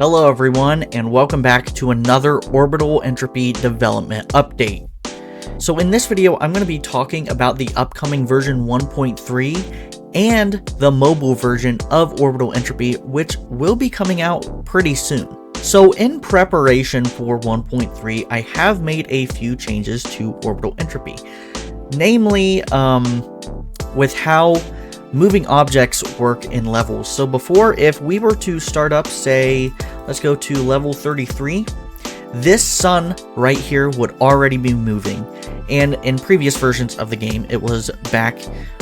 Hello everyone, and welcome back to another Orbital Entropy development update. So in this video, I'm going to be talking about the upcoming version 1.3 and the mobile version of Orbital Entropy, which will be coming out pretty soon. So in preparation for 1.3, I have made a few changes to Orbital Entropy. Namely, with how moving objects work in levels. So before, if we were to start up, say, let's go to level 33, this sun right here would already be moving. And in previous versions of the game, it was back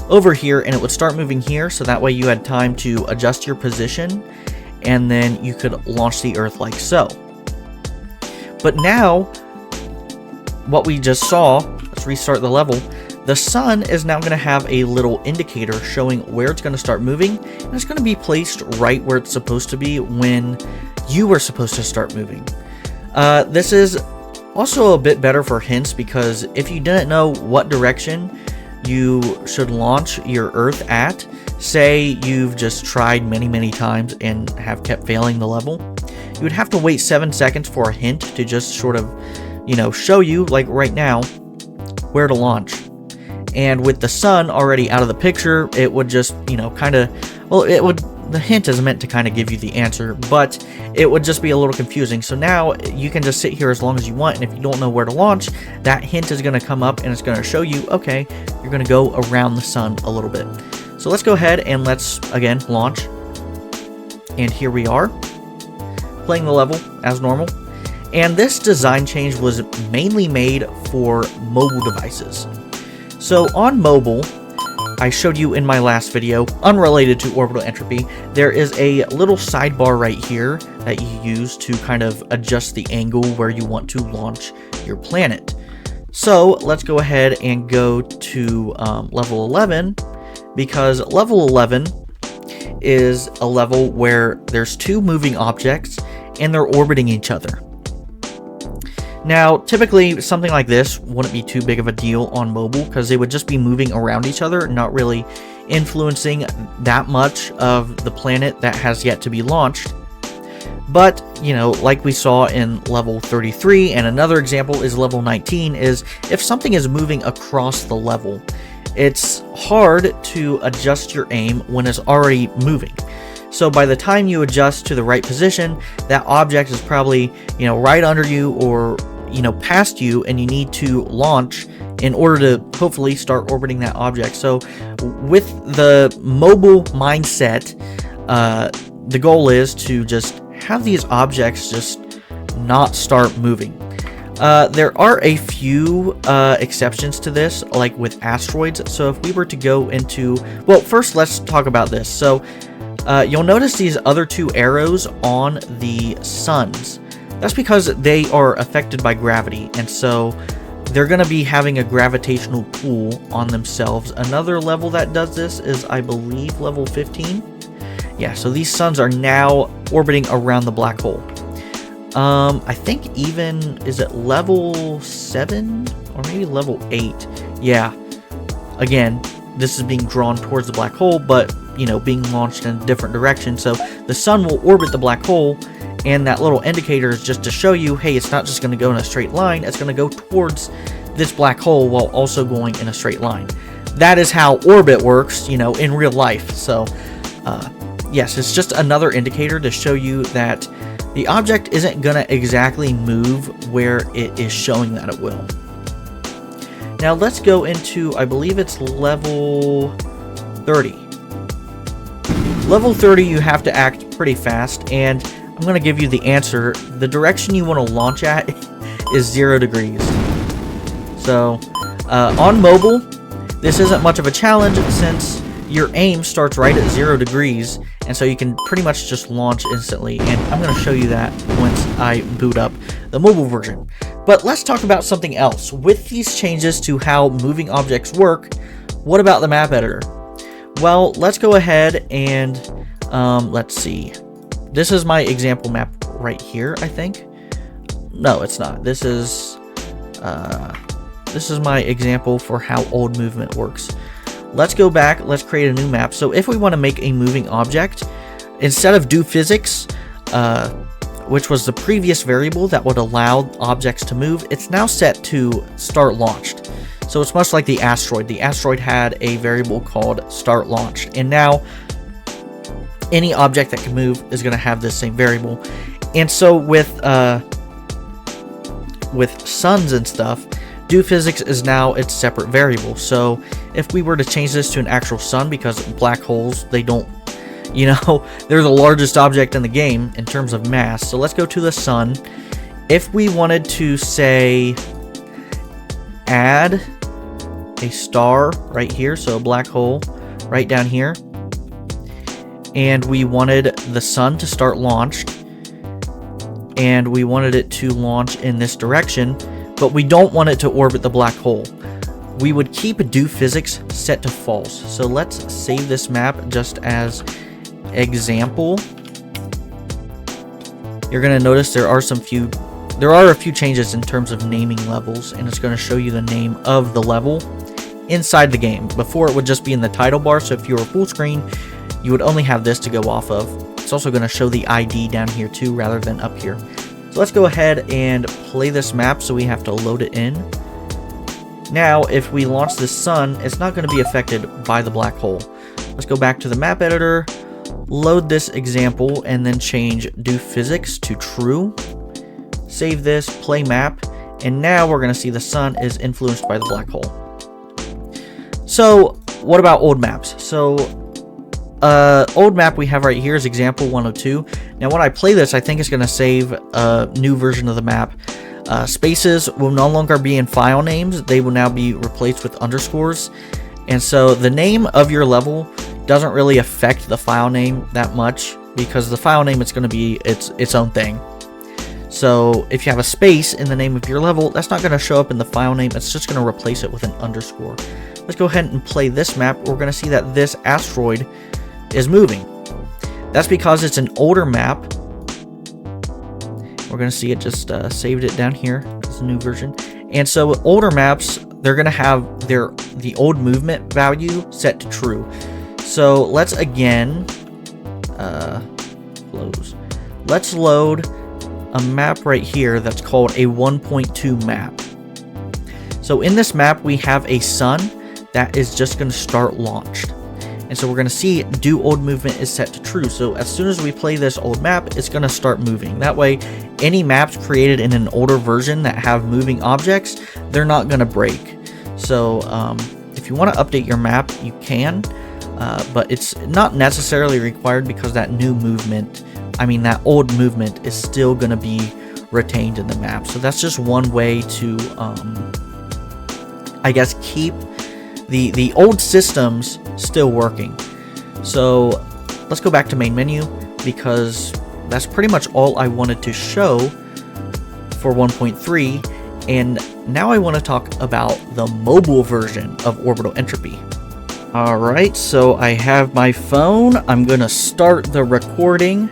over here and it would start moving here. So that way you had time to adjust your position and then you could launch the Earth like so. But now, what we just saw, let's restart the level. The sun is now going to have a little indicator showing where it's going to start moving, and it's going to be placed right where it's supposed to be when you were supposed to start moving. This is also a bit better for hints, because if you didn't know what direction you should launch your Earth at, say you've just tried many times and have kept failing the level, you would have to wait 7 seconds for a hint to just sort of, show you, like right now, where to launch. And with the sun already out of the picture, it would just, the hint is meant to kind of give you the answer, but it would just be a little confusing. So now you can just sit here as long as you want, and if you don't know where to launch, that hint is going to come up and it's going to show you, okay, you're going to go around the sun a little bit. So let's go ahead and let's, again, launch. And here we are, playing the level as normal. And this design change was mainly made for mobile devices. So on mobile, I showed you in my last video, unrelated to Orbital Entropy, there is a little sidebar right here that you use to kind of adjust the angle where you want to launch your planet. So let's go ahead and go to level 11, because level 11 is a level where there's two moving objects and they're orbiting each other. Now, typically, something like this wouldn't be too big of a deal on mobile, because they would just be moving around each other, not really influencing that much of the planet that has yet to be launched. But, like we saw in level 33, and another example is level 19, is if something is moving across the level, it's hard to adjust your aim when it's already moving. So by the time you adjust to the right position, that object is probably, right under you or, past you, and you need to launch in order to hopefully start orbiting that object. So with the mobile mindset, the goal is to just have these objects just not start moving. There are a few exceptions to this, like with asteroids. So if we were to go into, well, first let's talk about this. So you'll notice these other two arrows on the suns. That's because they are affected by gravity, and so they're going to be having a gravitational pull on themselves. Another level that does this is, I believe, level 15. Yeah, so these suns are now orbiting around the black hole. I think even, is it level 7 or maybe level 8? Yeah, again, this is being drawn towards the black hole, but being launched in a different direction. So the sun will orbit the black hole, and that little indicator is just to show you, hey, it's not just going to go in a straight line, it's going to go towards this black hole while also going in a straight line. That is how orbit works, in real life. So yes, it's just another indicator to show you that the object isn't going to exactly move where it is showing that it will. Now let's go into, I believe it's level 30. Level 30, you have to act pretty fast, and I'm going to give you the answer. The direction you want to launch at is 0 degrees. So, on mobile, this isn't much of a challenge since your aim starts right at 0 degrees, and so you can pretty much just launch instantly, and I'm going to show you that once I boot up the mobile version. But let's talk about something else. With these changes to how moving objects work, what about the map editor? Well, let's go ahead and let's see. This is my example map right here, I think. No, it's not. This is my example for how old movement works. Let's go back. Let's create a new map. So if we want to make a moving object, instead of do physics, which was the previous variable that would allow objects to move, it's now set to start launched. So it's much like the asteroid. The asteroid had a variable called start launched, and now any object that can move is going to have this same variable. And so with suns and stuff, do physics is now its separate variable. So if we were to change this to an actual sun, because black holes, they don't, you know, they're the largest object in the game in terms of mass. So let's go to the sun. If we wanted to say add a star right here, so a black hole right down here, and we wanted the sun to start launched, and we wanted it to launch in this direction, but we don't want it to orbit the black hole, we would keep do physics set to false. So let's save this map just as example. You're going to notice there are a few changes in terms of naming levels, and it's going to show you the name of the level inside the game. Before, it would just be in the title bar, so if you were full screen, you would only have this to go off of. It's also going to show the ID down here too, rather than up here. So let's go ahead and play this map, so we have to load it in. Now, if we launch the sun, it's not going to be affected by the black hole. Let's go back to the map editor, load this example, and then change do physics to true. Save this, play map, and now we're going to see the sun is influenced by the black hole. So, what about old maps? So, old map we have right here is example 102. Now, when I play this, I think it's going to save a new version of the map. Spaces will no longer be in file names. They will now be replaced with underscores. And so, the name of your level doesn't really affect the file name that much, because the file name is going to be its own thing. So if you have a space in the name of your level, that's not going to show up in the file name. It's just going to replace it with an underscore. Let's go ahead and play this map. We're going to see that this asteroid is moving. That's because it's an older map. We're going to see it just saved it down here. It's a new version. And so with older maps, they're going to have the old movement value set to true. So let's again close. Let's load a map right here that's called a 1.2 map. So in this map, we have a sun that is just going to start launched. And so we're going to see do old movement is set to true. So as soon as we play this old map, it's going to start moving. That way, any maps created in an older version that have moving objects, they're not going to break. So if you want to update your map, you can, but it's not necessarily required, because that new movement, that old movement is still going to be retained in the map. So that's just one way to, I guess, keep the old systems still working. So let's go back to main menu, because that's pretty much all I wanted to show for 1.3. And now I want to talk about the mobile version of Orbital Entropy. Alright, so I have my phone. I'm going to start the recording.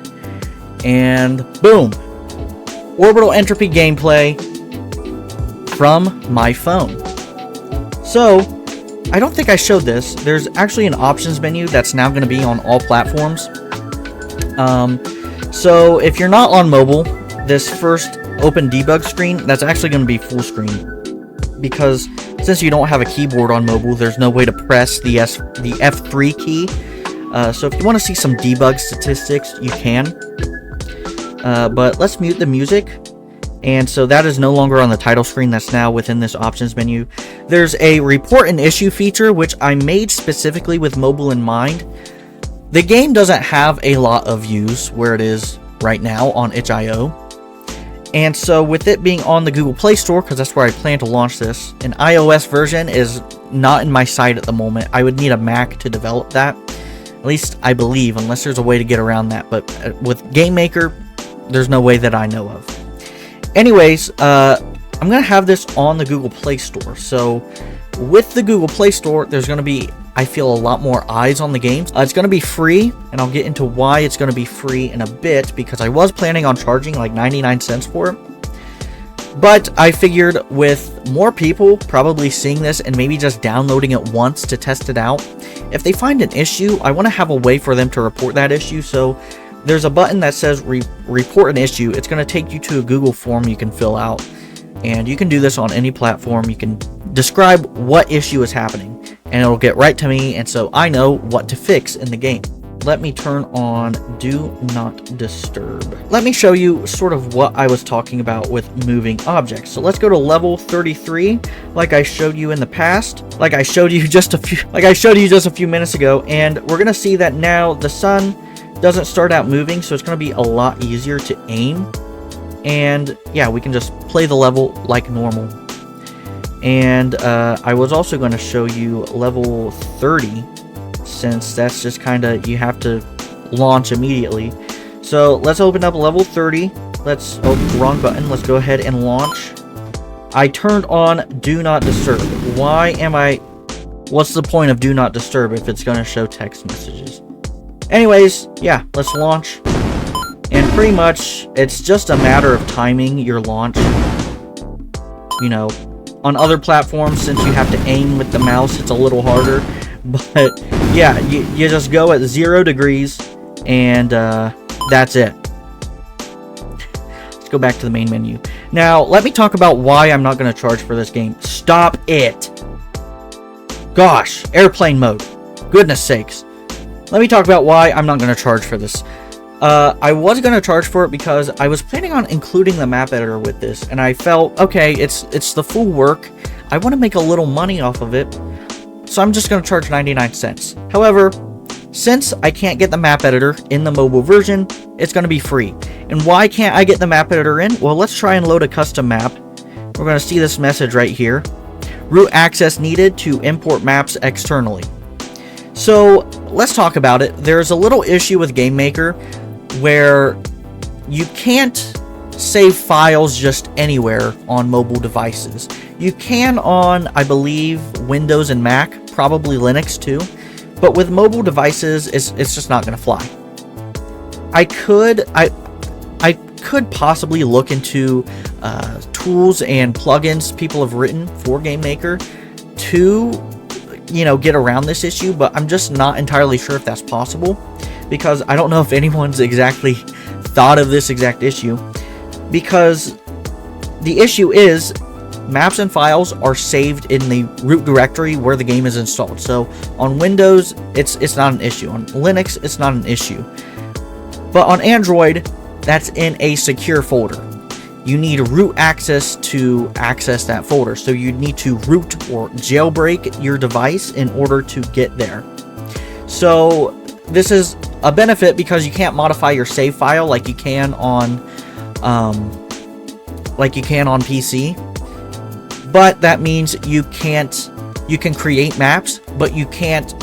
And boom, Orbital Entropy gameplay from my phone. So, I don't think I showed this. There's actually an options menu that's now going to be on all platforms. So if you're not on mobile, this first open debug screen, that's actually going to be full screen. Because since you don't have a keyboard on mobile, there's no way to press the F3 key. So if you want to see some debug statistics, you can. But let's mute the music. And so that is no longer on the title screen. That's now within this options menu. There's a report and issue feature, which I made specifically with mobile in mind. The game doesn't have a lot of views where it is right now on itch.io. And so with it being on the Google Play Store, because that's where I plan to launch this, an iOS version is not in my sight at the moment. I would need a Mac to develop that. At least I believe, unless there's a way to get around that. But with GameMaker, there's no way that I know of. Anyways, I'm going to have this on the Google Play Store. So with the Google Play Store, there's going to be, I feel, a lot more eyes on the game. It's going to be free, and I'll get into why it's going to be free in a bit, because I was planning on charging like 99 cents for it. But I figured with more people probably seeing this and maybe just downloading it once to test it out, if they find an issue, I want to have a way for them to report that issue. So there's a button that says report an issue. It's going to take you to a Google form you can fill out, and you can do this on any platform. You can describe what issue is happening, and it'll get right to me, and so I know what to fix in the game. Let me turn on Do Not Disturb. Let me show you sort of what I was talking about with moving objects. So let's go to level 33, like I showed you in the past, like I showed you just a few minutes ago, and we're gonna see that now the sun doesn't start out moving, so it's gonna be a lot easier to aim. And yeah, we can just play the level like normal. And I was also going to show you level 30, since that's just kind of, you have to launch immediately. So let's open up level 30. Let's, oh, wrong button. Let's go ahead and launch. I turned on Do Not Disturb. What's the point of Do Not Disturb if it's going to show text messages? Anyways, yeah, let's launch. And pretty much, it's just a matter of timing your launch. You know, on other platforms, since you have to aim with the mouse, it's a little harder. But yeah, you just go at 0 degrees, and that's it. Let's go back to the main menu. Now, let me talk about why I'm not going to charge for this game. Stop it! Gosh, airplane mode. Goodness sakes. Let me talk about why I'm not going to charge for this. I was going to charge for it because I was planning on including the map editor with this, and I felt, okay, it's the full work. I want to make a little money off of it, so I'm just going to charge 99 cents. However, since I can't get the map editor in the mobile version, it's going to be free. And why can't I get the map editor in? Well, let's try and load a custom map. We're going to see this message right here. Root access needed to import maps externally. So let's talk about it. There's a little issue with GameMaker where you can't save files just anywhere on mobile devices. You can on, I believe, Windows and Mac, probably Linux too, but with mobile devices, it's just not going to fly. I could possibly look into tools and plugins people have written for GameMaker to, you know, get around this issue, but I'm just not entirely sure if that's possible, because I don't know if anyone's exactly thought of this exact issue, because the issue is maps and files are saved in the root directory where the game is installed. So on Windows, it's not an issue. On Linux, it's not an issue. But on Android, that's in a secure folder. You need root access to access that folder. So you need to root or jailbreak your device in order to get there. So this is a benefit because you can't modify your save file like you can on PC. But that means you can create maps, but you can't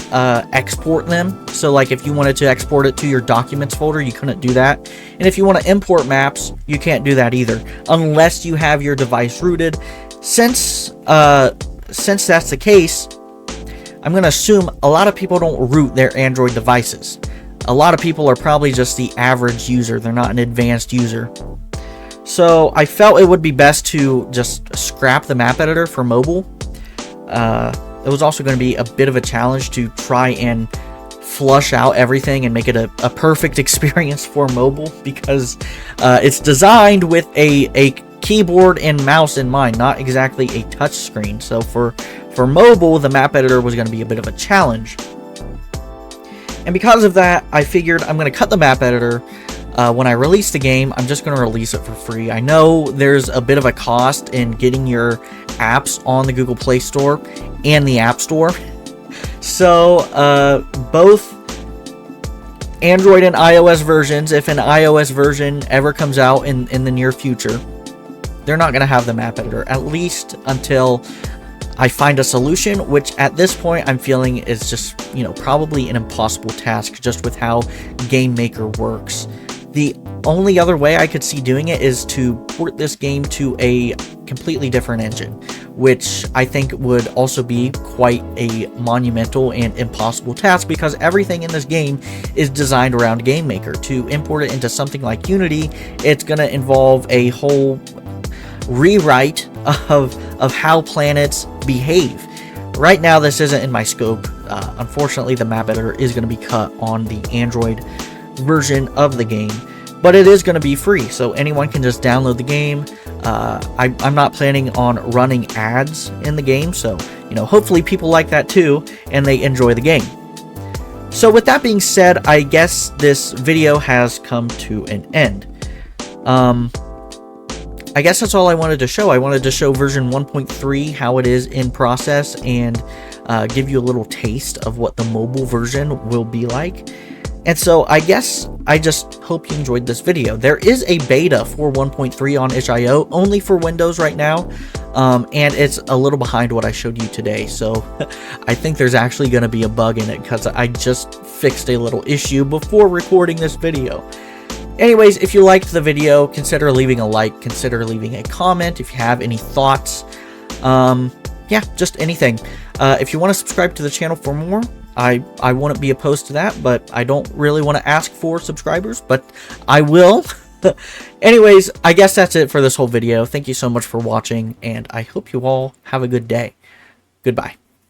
export them. So like if you wanted to export it to your documents folder, you couldn't do that. And if you want to import maps, you can't do that either, unless you have your device rooted. Since that's the case, I'm going to assume a lot of people don't root their Android devices. A lot of people are probably just the average user. They're not an advanced user. So I felt it would be best to just scrap the map editor for mobile. It was also going to be a bit of a challenge to try and flush out everything and make it a perfect experience for mobile, because it's designed with a keyboard and mouse in mind, not exactly a touch screen. So for mobile, the map editor was going to be a bit of a challenge. And because of that, I figured I'm going to cut the map editor. When I release the game, I'm just going to release it for free. I know there's a bit of a cost in getting your apps on the Google Play Store and the App Store. So, both Android and iOS versions, if an iOS version ever comes out in the near future, they're not going to have the map editor, at least until I find a solution, which at this point I'm feeling is just, probably an impossible task just with how GameMaker works. The only other way I could see doing it is to port this game to a completely different engine, which I think would also be quite a monumental and impossible task, because everything in this game is designed around GameMaker. To import it into something like Unity, it's going to involve a whole rewrite of how planets behave. Right now, this isn't in my scope. Unfortunately, the map editor is going to be cut on the Android version of the game, but it is going to be free, so anyone can just download the game. I'm not planning on running ads in the game, so hopefully people like that too and they enjoy the game. So with that being said, I guess this video has come to an end. I guess that's all I wanted to show. I wanted to show version 1.3, how it is in process, and give you a little taste of what the mobile version will be like. And so I guess I just hope you enjoyed this video. There is a beta for 1.3 on itch.io, only for Windows right now, and it's a little behind what I showed you today. So I think there's actually going to be a bug in it because I just fixed a little issue before recording this video. Anyways, if you liked the video, consider leaving a like, consider leaving a comment if you have any thoughts. Yeah, just anything. If you want to subscribe to the channel for more, I wouldn't be opposed to that, but I don't really want to ask for subscribers, but I will. Anyways, I guess that's it for this whole video. Thank you so much for watching, and I hope you all have a good day. Goodbye.